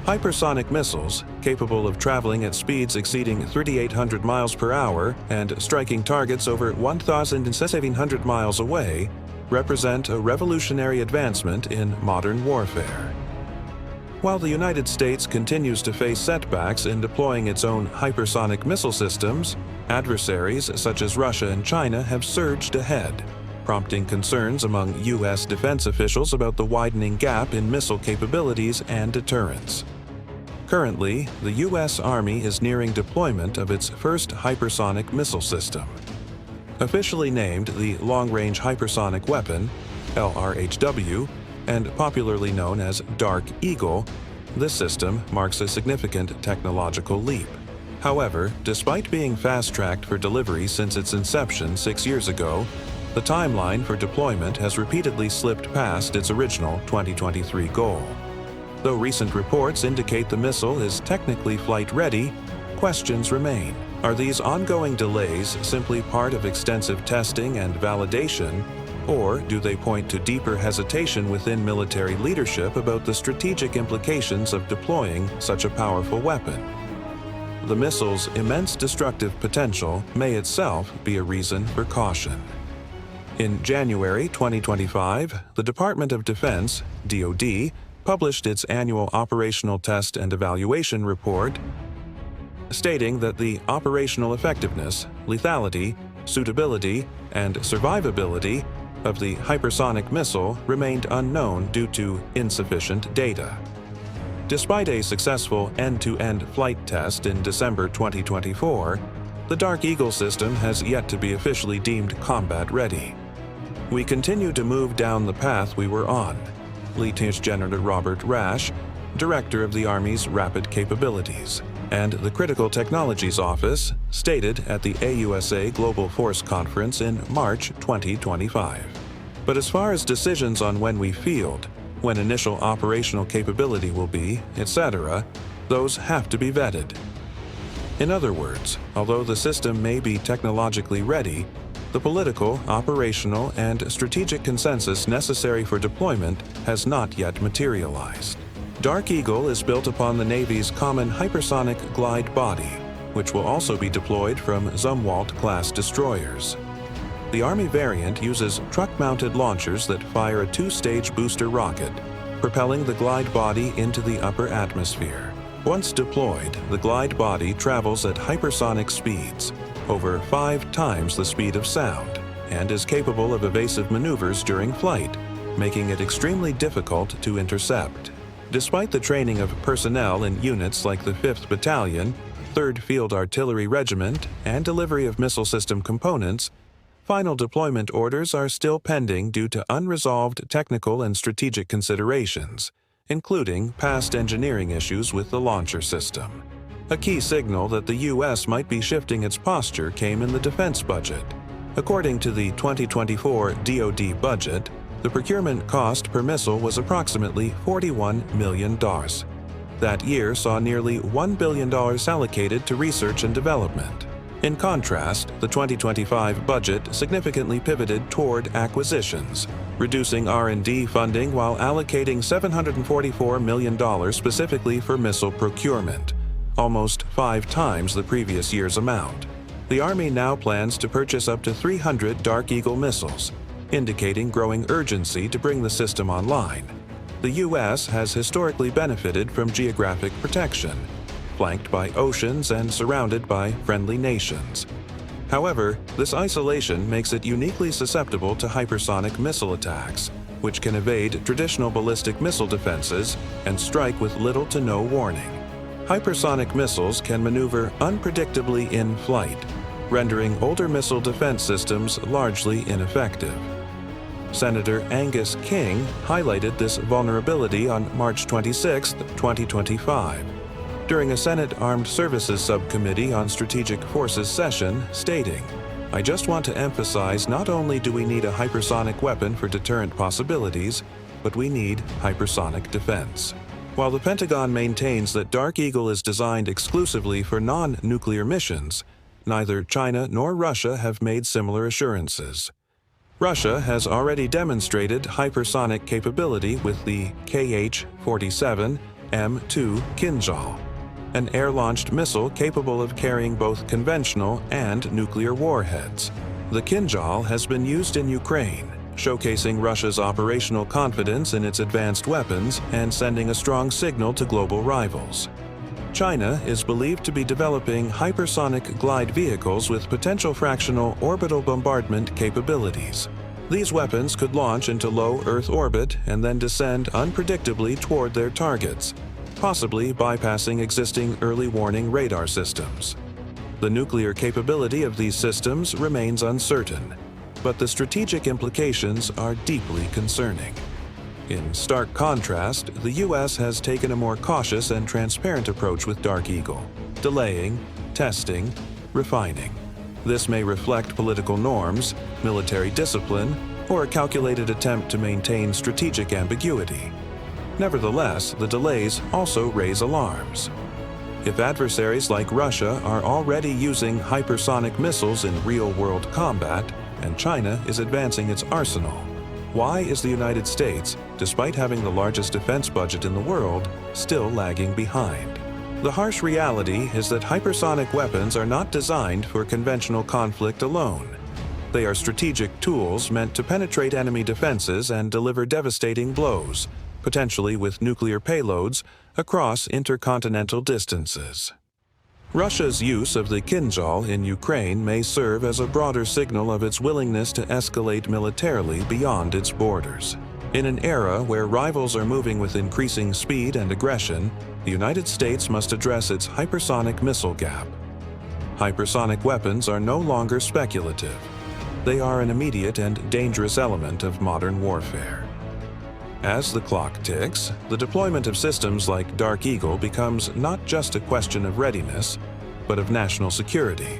Hypersonic missiles, capable of traveling at speeds exceeding 3,800 miles per hour and striking targets over 1,700 miles away, represent a revolutionary advancement in modern warfare. While the United States continues to face setbacks in deploying its own hypersonic missile systems, adversaries such as Russia and China have surged ahead, prompting concerns among U.S. defense officials about the widening gap in missile capabilities and deterrence. Currently, the U.S. Army is nearing deployment of its first hypersonic missile system. Officially named the Long-Range Hypersonic Weapon, LRHW, and popularly known as Dark Eagle, this system marks a significant technological leap. However, despite being fast-tracked for delivery since its inception 6 years ago, the timeline for deployment has repeatedly slipped past its original 2023 goal. Though recent reports indicate the missile is technically flight-ready, questions remain. Are these ongoing delays simply part of extensive testing and validation, or do they point to deeper hesitation within military leadership about the strategic implications of deploying such a powerful weapon? The missile's immense destructive potential may itself be a reason for caution. In January 2025, the Department of Defense, DoD, published its annual Operational Test and Evaluation Report, stating that the operational effectiveness, lethality, suitability, and survivability of the hypersonic missile remained unknown due to insufficient data. Despite a successful end-to-end flight test in December 2024, the Dark Eagle system has yet to be officially deemed combat-ready. We continue to move down the path we were on, Lieutenant General Robert Rash, Director of the Army's Rapid Capabilities, and the Critical Technologies Office, stated at the AUSA Global Force Conference in March 2025. But as far as decisions on when we field, when initial operational capability will be, etc., those have to be vetted. In other words, although the system may be technologically ready, the political, operational, and strategic consensus necessary for deployment has not yet materialized. Dark Eagle is built upon the Navy's common hypersonic glide body, which will also be deployed from Zumwalt-class destroyers. The Army variant uses truck-mounted launchers that fire a two-stage booster rocket, propelling the glide body into the upper atmosphere. Once deployed, the glide body travels at hypersonic speeds, over 5 times the speed of sound, and is capable of evasive maneuvers during flight, making it extremely difficult to intercept. Despite the training of personnel in units like the 5th Battalion, 3rd Field Artillery Regiment, and delivery of missile system components, final deployment orders are still pending due to unresolved technical and strategic considerations, including past engineering issues with the launcher system. A key signal that the U.S. might be shifting its posture came in the defense budget. According to the 2024 DoD budget, the procurement cost per missile was approximately $41 million. That year saw nearly $1 billion allocated to research and development. In contrast, the 2025 budget significantly pivoted toward acquisitions, reducing R&D funding while allocating $744 million specifically for missile procurement, almost 5 times the previous year's amount. The Army now plans to purchase up to 300 Dark Eagle missiles, indicating growing urgency to bring the system online. The U.S. has historically benefited from geographic protection, flanked by oceans and surrounded by friendly nations. However, this isolation makes it uniquely susceptible to hypersonic missile attacks, which can evade traditional ballistic missile defenses and strike with little to no warning. Hypersonic missiles can maneuver unpredictably in flight, rendering older missile defense systems largely ineffective. Senator Angus King highlighted this vulnerability on March 26, 2025, during a Senate Armed Services Subcommittee on Strategic Forces session, stating, "I just want to emphasize not only do we need a hypersonic weapon for deterrent possibilities, but we need hypersonic defense." While the Pentagon maintains that Dark Eagle is designed exclusively for non-nuclear missions, neither China nor Russia have made similar assurances. Russia has already demonstrated hypersonic capability with the Kh-47 Kh-47M2 Kinzhal, an air-launched missile capable of carrying both conventional and nuclear warheads. The Kinzhal has been used in Ukraine, showcasing Russia's operational confidence in its advanced weapons and sending a strong signal to global rivals. China is believed to be developing hypersonic glide vehicles with potential fractional orbital bombardment capabilities. These weapons could launch into low Earth orbit and then descend unpredictably toward their targets, possibly bypassing existing early warning radar systems. The nuclear capability of these systems remains uncertain, but the strategic implications are deeply concerning. In stark contrast, the U.S. has taken a more cautious and transparent approach with Dark Eagle, delaying, testing, refining. This may reflect political norms, military discipline, or a calculated attempt to maintain strategic ambiguity. Nevertheless, the delays also raise alarms. If adversaries like Russia are already using hypersonic missiles in real-world combat, and China is advancing its arsenal, why is the United States, despite having the largest defense budget in the world, still lagging behind? The harsh reality is that hypersonic weapons are not designed for conventional conflict alone. They are strategic tools meant to penetrate enemy defenses and deliver devastating blows, potentially with nuclear payloads, across intercontinental distances. Russia's use of the Kinzhal in Ukraine may serve as a broader signal of its willingness to escalate militarily beyond its borders. In an era where rivals are moving with increasing speed and aggression, the United States must address its hypersonic missile gap. Hypersonic weapons are no longer speculative. They are an immediate and dangerous element of modern warfare. As the clock ticks, the deployment of systems like Dark Eagle becomes not just a question of readiness, but of national security.